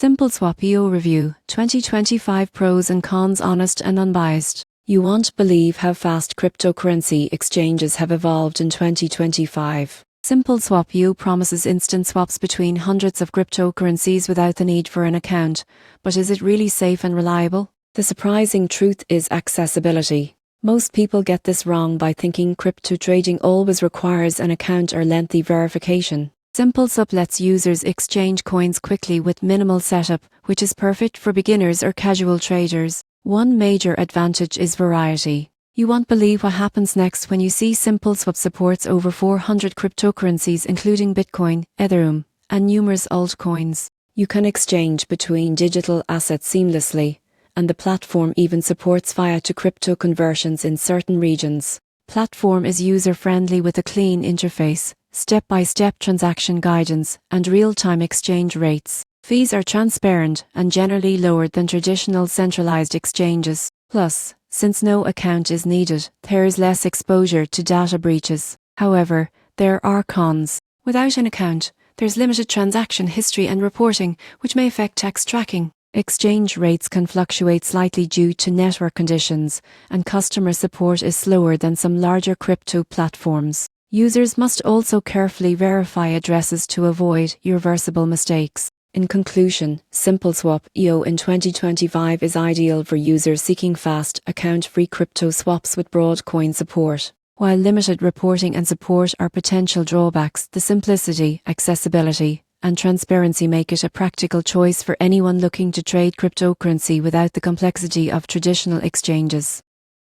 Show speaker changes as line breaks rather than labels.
SimpleSwap EO Review 2025 Pros and Cons, honest and unbiased. You won't believe how fast cryptocurrency exchanges have evolved in 2025. SimpleSwap EO promises instant swaps between hundreds of cryptocurrencies without the need for an account, but is it really safe and reliable? The surprising truth is accessibility. Most people get this wrong by thinking crypto trading always requires an account or lengthy verification. SimpleSwap lets users exchange coins quickly with minimal setup, which is perfect for beginners or casual traders. One major advantage is variety. You won't believe what happens next when you see SimpleSwap supports over 400 cryptocurrencies including Bitcoin, Ethereum, and numerous altcoins. You can exchange between digital assets seamlessly, and the platform even supports fiat-to-crypto conversions in certain regions. Platform is user-friendly with a clean interface, step-by-step transaction guidance, and real-time exchange rates. Fees are transparent and generally lower than traditional centralized exchanges. Plus, since no account is needed, there is less exposure to data breaches. However, there are cons. Without an account, there's limited transaction history and reporting, which may affect tax tracking. Exchange rates can fluctuate slightly due to network conditions, and customer support is slower than some larger crypto platforms. Users must also carefully verify addresses to avoid irreversible mistakes. In conclusion, SimpleSwap EO in 2025 is ideal for users seeking fast, account-free crypto swaps with broad coin support. While limited reporting and support are potential drawbacks, the simplicity, accessibility, and transparency make it a practical choice for anyone looking to trade cryptocurrency without the complexity of traditional exchanges.